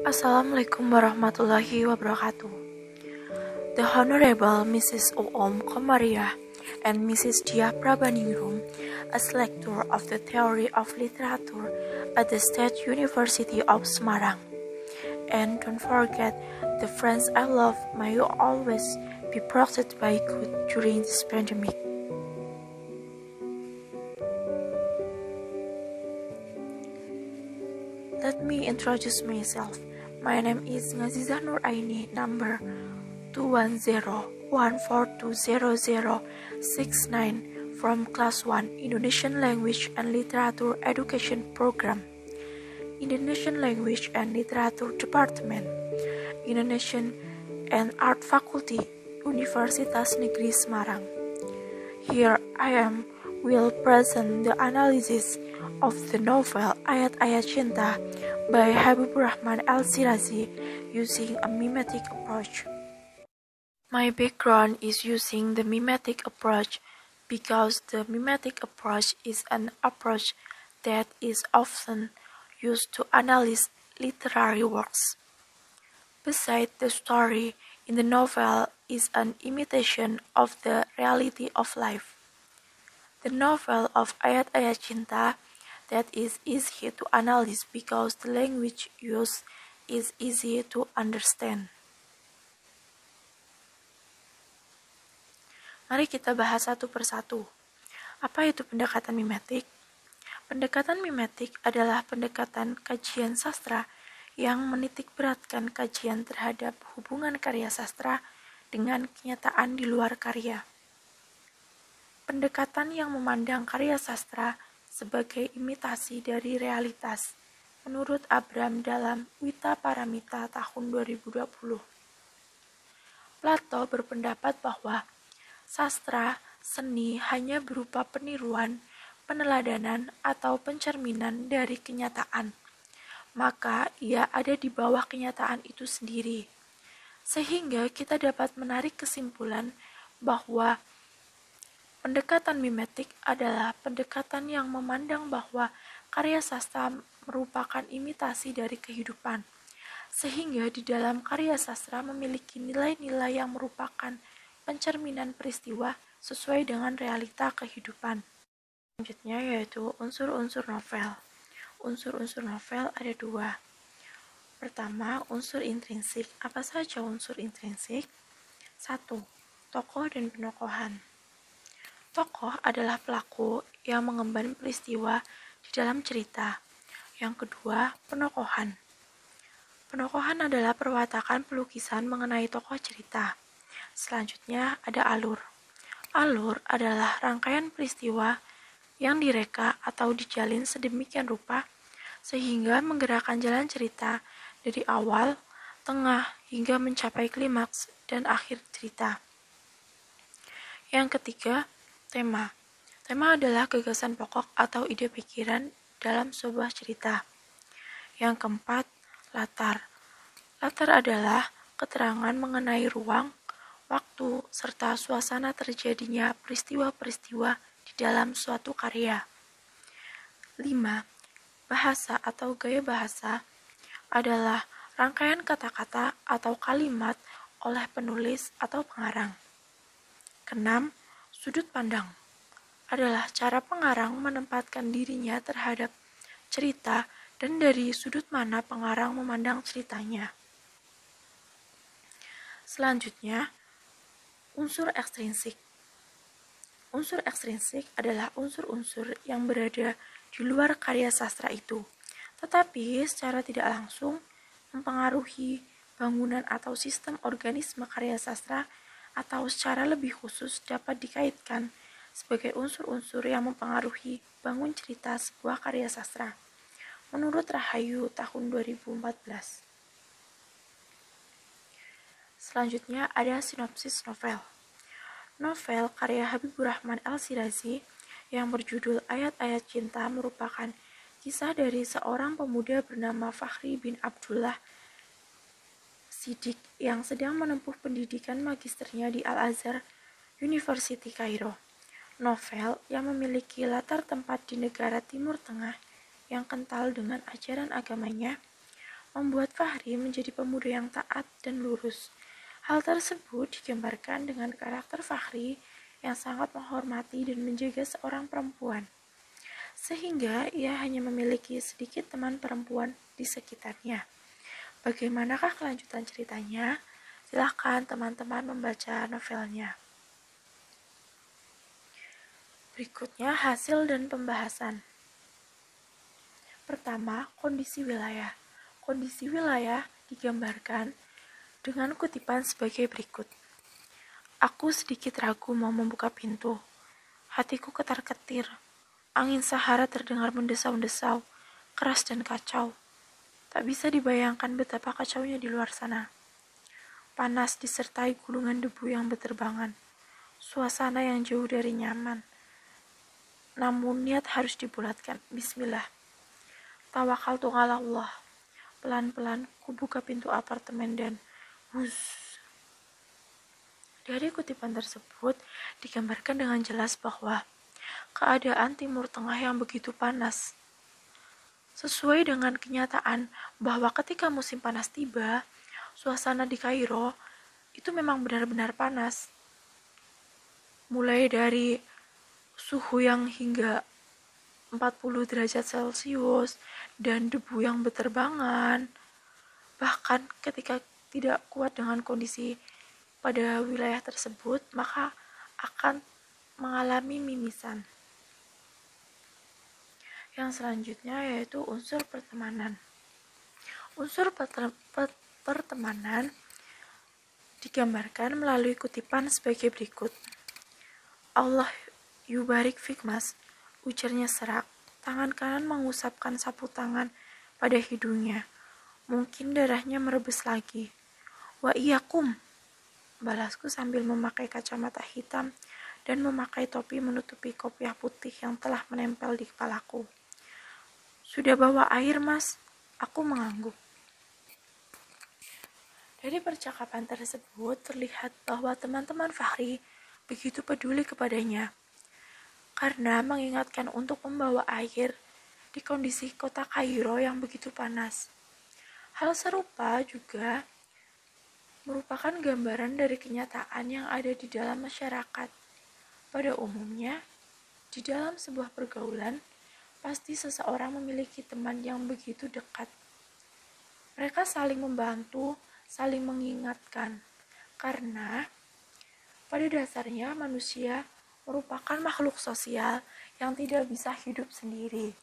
Assalamualaikum warahmatullahi wabarakatuh. The Honorable Mrs. Oom Komariah and Mrs. Diah Prabaningrum, as lecturer of the Theory of Literature at the State University of Semarang. And don't forget, the friends I love, may you always be protected by good during this pandemic. Let me introduce myself. My name is Ngazizah Nuraini, number 21014200069 from Class 1 Indonesian Language and Literature Education Program, Indonesian Language and Literature Department, Indonesian and Art Faculty, Universitas Negeri Semarang. Here I will present the analysis of the novel Ayat-Ayat Cinta by Habibur Rahman Al-Shirazi using a mimetic approach. My background is using the mimetic approach because the mimetic approach is an approach that is often used to analyze literary works. Besides, the story in the novel is an imitation of the reality of life. The novel of Ayat-Ayat Cinta that is easy to analyze because the language used is easy to understand. Mari kita bahas satu persatu. Apa itu pendekatan mimetik? Pendekatan mimetik adalah pendekatan kajian sastra yang menitikberatkan kajian terhadap hubungan karya sastra dengan kenyataan di luar karya. Pendekatan yang memandang karya sastra sebagai imitasi dari realitas, menurut Abram dalam Wita Paramita tahun 2020. Plato berpendapat bahwa sastra seni hanya berupa peniruan, peneladanan, atau pencerminan dari kenyataan. Maka ia ada di bawah kenyataan itu sendiri. Sehingga kita dapat menarik kesimpulan bahwa pendekatan mimetik adalah pendekatan yang memandang bahwa karya sastra merupakan imitasi dari kehidupan, sehingga di dalam karya sastra memiliki nilai-nilai yang merupakan pencerminan peristiwa sesuai dengan realita kehidupan. Selanjutnya yaitu unsur-unsur novel. Unsur-unsur novel ada dua. Pertama, unsur intrinsik. Apa saja unsur intrinsik? 1. Tokoh dan penokohan. Tokoh adalah pelaku yang mengemban peristiwa di dalam cerita. Yang kedua, penokohan. Penokohan adalah perwatakan pelukisan mengenai tokoh cerita. Selanjutnya ada alur. Alur adalah rangkaian peristiwa yang direka atau dijalin sedemikian rupa sehingga menggerakkan jalan cerita dari awal, tengah, hingga mencapai klimaks dan akhir cerita. Yang ketiga, tema. Tema adalah gagasan pokok atau ide pikiran dalam sebuah cerita. Yang keempat, latar. Latar adalah keterangan mengenai ruang, waktu, serta suasana terjadinya peristiwa-peristiwa di dalam suatu karya. 5. Bahasa atau gaya bahasa adalah rangkaian kata-kata atau kalimat oleh penulis atau pengarang. 6. Sudut pandang adalah cara pengarang menempatkan dirinya terhadap cerita dan dari sudut mana pengarang memandang ceritanya. Selanjutnya, unsur ekstrinsik. Unsur ekstrinsik adalah unsur-unsur yang berada di luar karya sastra itu, tetapi secara tidak langsung mempengaruhi bangunan atau sistem organisme karya sastra atau secara lebih khusus dapat dikaitkan sebagai unsur-unsur yang mempengaruhi bangun cerita sebuah karya sastra. Menurut Rahayu tahun 2014. Selanjutnya ada sinopsis novel. Novel karya Habibur Rahman Al-Shirazi yang berjudul Ayat-Ayat Cinta merupakan kisah dari seorang pemuda bernama Fakhri bin Abdullah Siddiq yang sedang menempuh pendidikan magisternya di Al-Azhar University Kairo. Novel yang memiliki latar tempat di negara Timur Tengah yang kental dengan ajaran agamanya membuat Fahri menjadi pemuda yang taat dan lurus. Hal tersebut digambarkan dengan karakter Fahri yang sangat menghormati dan menjaga seorang perempuan, sehingga ia hanya memiliki sedikit teman perempuan di sekitarnya. Bagaimanakah kelanjutan ceritanya? Silahkan teman-teman membaca novelnya. Berikutnya hasil dan pembahasan. Pertama, kondisi wilayah. Kondisi wilayah digambarkan dengan kutipan sebagai berikut. Aku sedikit ragu mau membuka pintu. Hatiku ketar-ketir. Angin Sahara terdengar mendesau-desau, keras dan kacau. Tak bisa dibayangkan betapa kacaunya di luar sana. Panas disertai gulungan debu yang berterbangan. Suasana yang jauh dari nyaman. Namun niat harus dibulatkan. Bismillah. Tawakaltu ala Allah. Pelan-pelan kubuka pintu apartemen dan wuz. Dari kutipan tersebut digambarkan dengan jelas bahwa keadaan Timur Tengah yang begitu panas. Sesuai dengan kenyataan bahwa ketika musim panas tiba, suasana di Kairo itu memang benar-benar panas. Mulai dari suhu yang hingga 40 derajat Celcius dan debu yang berterbangan. Bahkan ketika tidak kuat dengan kondisi pada wilayah tersebut, maka akan mengalami mimisan. Yang selanjutnya yaitu unsur pertemanan. Unsur pertemanan digambarkan melalui kutipan sebagai berikut. Allah yubarik fikmas, ujarnya serak. Tangan kanan mengusapkan sapu tangan pada hidungnya. Mungkin darahnya merebes lagi. Wa iyakum, balasku sambil memakai kacamata hitam dan memakai topi menutupi kopiah putih yang telah menempel di kepalaku. Sudah bawa air, Mas? Aku mengangguk. Dari percakapan tersebut terlihat bahwa teman-teman Fahri begitu peduli kepadanya, karena mengingatkan untuk membawa air di kondisi kota Kairo yang begitu panas. Hal serupa juga merupakan gambaran dari kenyataan yang ada di dalam masyarakat. Pada umumnya, di dalam sebuah pergaulan, pasti seseorang memiliki teman yang begitu dekat. Mereka saling membantu, saling mengingatkan, karena pada dasarnya manusia merupakan makhluk sosial yang tidak bisa hidup sendiri.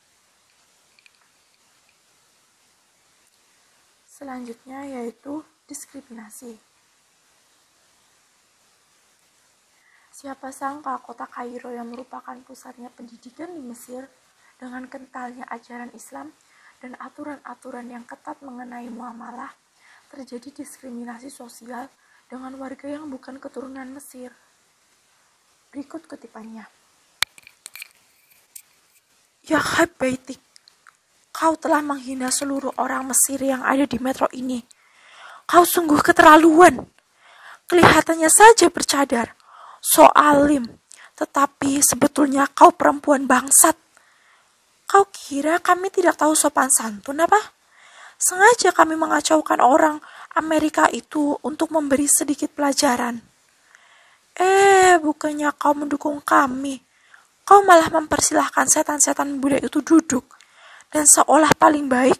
Selanjutnya yaitu diskriminasi. Siapa sangka kota Kairo yang merupakan pusatnya pendidikan di Mesir dengan kentalnya ajaran Islam dan aturan-aturan yang ketat mengenai muamalah, terjadi diskriminasi sosial dengan warga yang bukan keturunan Mesir. Berikut kutipannya. Ya Habbaitik, kau telah menghina seluruh orang Mesir yang ada di metro ini. Kau sungguh keterlaluan. Kelihatannya saja bercadar, so alim, tetapi sebetulnya kau perempuan bangsat. Kau kira kami tidak tahu sopan santun apa? Sengaja kami mengacaukan orang Amerika itu untuk memberi sedikit pelajaran. Bukannya kau mendukung kami. Kau malah mempersilahkan setan-setan Buddha itu duduk. Dan seolah paling baik,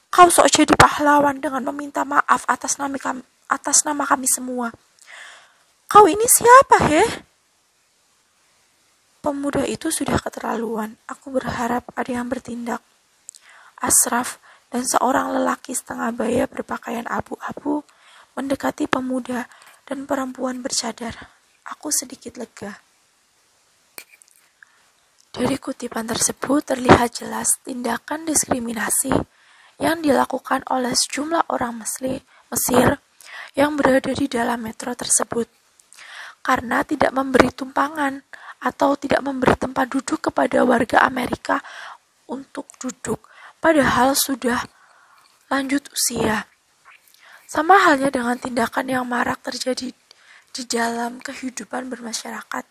kau sok jadi pahlawan dengan meminta maaf atas nama kami semua. Kau ini siapa, Pemuda itu sudah keterlaluan. Aku berharap ada yang bertindak. Ashraf dan seorang lelaki setengah baya berpakaian abu-abu mendekati pemuda dan perempuan bercadar. Aku sedikit lega. Dari kutipan tersebut terlihat jelas tindakan diskriminasi yang dilakukan oleh sejumlah orang Mesir yang berada di dalam metro tersebut. Karena tidak memberi tumpangan atau tidak memberi tempat duduk kepada warga Amerika untuk duduk, padahal sudah lanjut usia. Sama halnya dengan tindakan yang marak terjadi di dalam kehidupan bermasyarakat.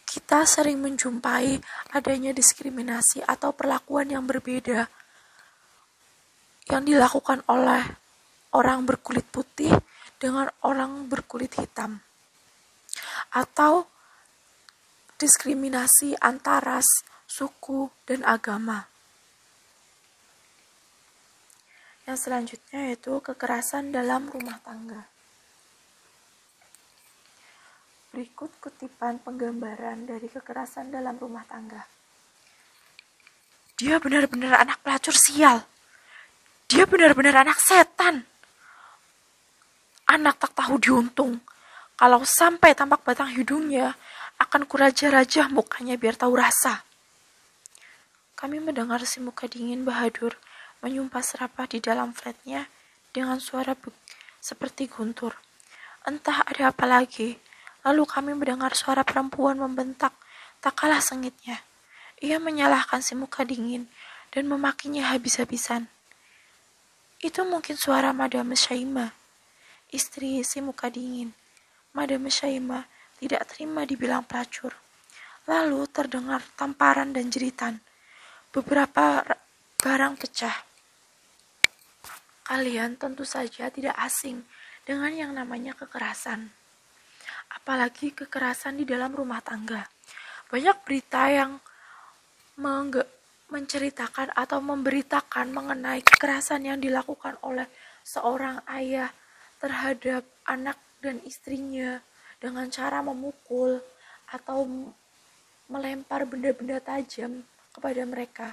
Kita sering menjumpai adanya diskriminasi atau perlakuan yang berbeda yang dilakukan oleh orang berkulit putih dengan orang berkulit hitam, atau diskriminasi antara suku dan agama. Yang selanjutnya yaitu kekerasan dalam rumah tangga. Berikut kutipan penggambaran dari kekerasan dalam rumah tangga. Dia benar-benar anak pelacur sial. Dia benar-benar anak setan. Anak tak tahu diuntung. Kalau sampai tampak batang hidungnya, akan kuraja-rajah mukanya biar tahu rasa. Kami mendengar si muka dingin Bahadur menyumpah serapah di dalam flatnya dengan suara seperti guntur. Entah ada apa lagi. Lalu kami mendengar suara perempuan membentak, tak kalah sengitnya. Ia menyalahkan si muka dingin dan memakinya habis-habisan. Itu mungkin suara Madame Syaimah, istri si muka dingin. Madame Syaimah tidak terima dibilang pelacur. Lalu terdengar tamparan dan jeritan. Beberapa barang pecah. Kalian tentu saja tidak asing dengan yang namanya kekerasan. Apalagi kekerasan di dalam rumah tangga. Banyak berita yang menceritakan atau memberitakan mengenai kekerasan yang dilakukan oleh seorang ayah terhadap anak dan istrinya dengan cara memukul atau melempar benda-benda tajam kepada mereka.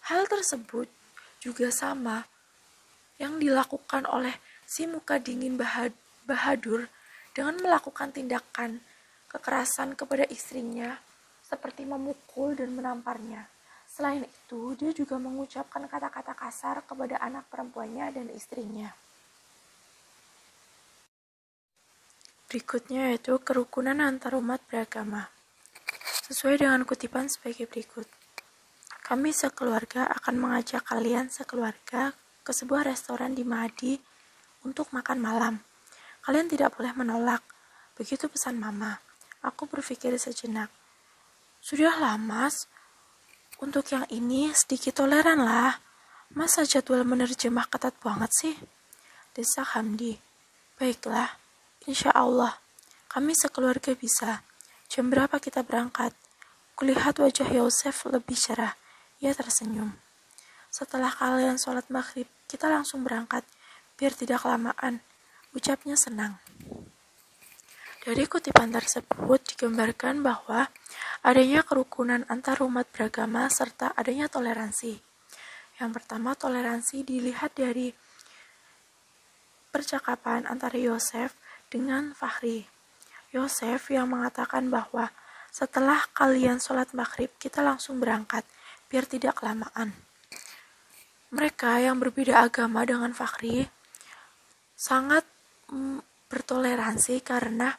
Hal tersebut juga sama yang dilakukan oleh si muka dingin Bahadur dengan melakukan tindakan kekerasan kepada istrinya seperti memukul dan menamparnya. Selain itu, dia juga mengucapkan kata-kata kasar kepada anak perempuannya dan istrinya. Berikutnya yaitu kerukunan antarumat beragama. Sesuai dengan kutipan sebagai berikut. Kami sekeluarga akan mengajak kalian sekeluarga ke sebuah restoran di Maadi untuk makan malam. Kalian tidak boleh menolak. Begitu pesan mama. Aku berpikir sejenak. Sudahlah mas, untuk yang ini sedikit toleran lah. Masa jadwal menerjemah ketat banget sih? Desak Hamdi. Baiklah, insya Allah. Kami sekeluarga bisa. Jam berapa kita berangkat? Kulihat wajah Yosef lebih cerah. Ia tersenyum. Setelah kalian sholat maghrib, kita langsung berangkat, biar tidak kelamaan. Ucapnya senang. Dari kutipan tersebut digambarkan bahwa adanya kerukunan antar umat beragama serta adanya toleransi. Yang pertama, toleransi dilihat dari percakapan antara Yosef dengan Fahri. Yosef yang mengatakan bahwa setelah kalian sholat maghrib, kita langsung berangkat, biar tidak kelamaan. Mereka yang berbeda agama dengan Fahri sangat bertoleransi karena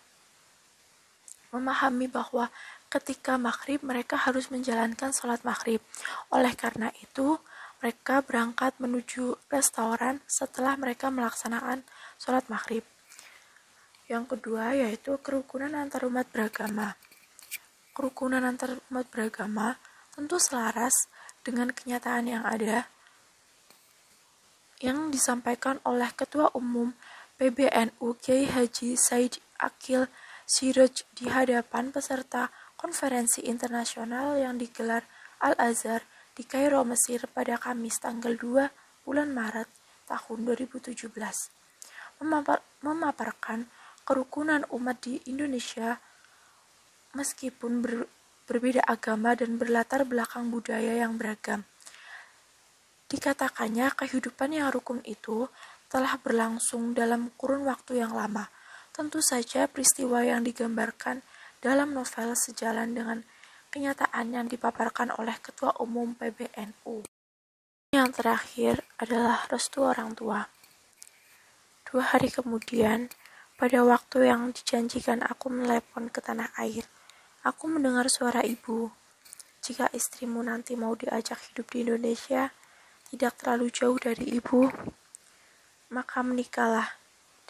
memahami bahwa ketika maghrib mereka harus menjalankan sholat maghrib. Oleh karena itu, mereka berangkat menuju restoran setelah mereka melaksanakan sholat maghrib. Yang kedua yaitu kerukunan antar umat beragama. Kerukunan antar umat beragama tentu selaras dengan kenyataan yang ada yang disampaikan oleh Ketua Umum PBNU Kiai Haji Said Akil Siraj di hadapan peserta konferensi internasional yang digelar Al-Azhar di Kairo, Mesir pada Kamis tanggal 2 bulan Maret tahun 2017. Memaparkan kerukunan umat di Indonesia meskipun berbeda agama dan berlatar belakang budaya yang beragam. Dikatakannya kehidupan yang rukun itu telah berlangsung dalam kurun waktu yang lama. Tentu saja peristiwa yang digambarkan dalam novel sejalan dengan kenyataan yang dipaparkan oleh Ketua Umum PBNU. Yang terakhir adalah restu orang tua. 2 hari kemudian, pada waktu yang dijanjikan aku menelepon ke tanah air, aku mendengar suara ibu. Jika istrimu nanti mau diajak hidup di Indonesia, tidak terlalu jauh dari ibu, maka menikahlah,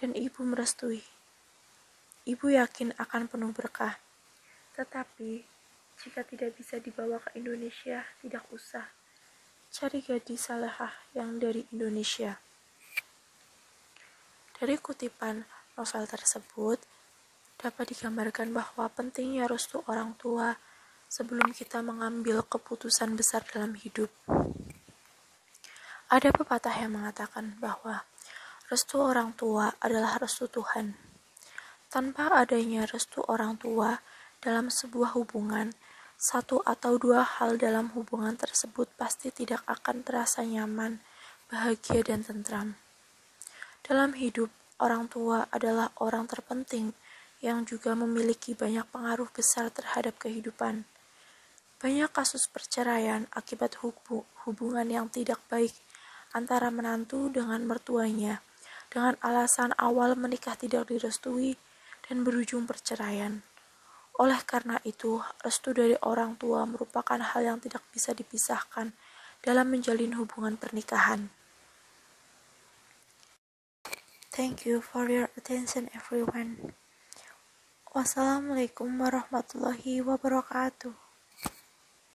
dan ibu merestui. Ibu yakin akan penuh berkah. Tetapi, jika tidak bisa dibawa ke Indonesia, tidak usah. Cari Gadis Salehah yang dari Indonesia. Dari kutipan novel tersebut, dapat digambarkan bahwa pentingnya restu orang tua sebelum kita mengambil keputusan besar dalam hidup. Ada pepatah yang mengatakan bahwa restu orang tua adalah restu Tuhan. Tanpa adanya restu orang tua dalam sebuah hubungan, satu atau dua hal dalam hubungan tersebut pasti tidak akan terasa nyaman, bahagia, dan tentram. Dalam hidup, orang tua adalah orang terpenting yang juga memiliki banyak pengaruh besar terhadap kehidupan. Banyak kasus perceraian akibat hubungan yang tidak baik antara menantu dengan mertuanya, dengan alasan awal menikah tidak direstui dan berujung perceraian. Oleh karena itu, restu dari orang tua merupakan hal yang tidak bisa dipisahkan dalam menjalin hubungan pernikahan. Thank you for your attention, everyone. Wassalamualaikum warahmatullahi wabarakatuh.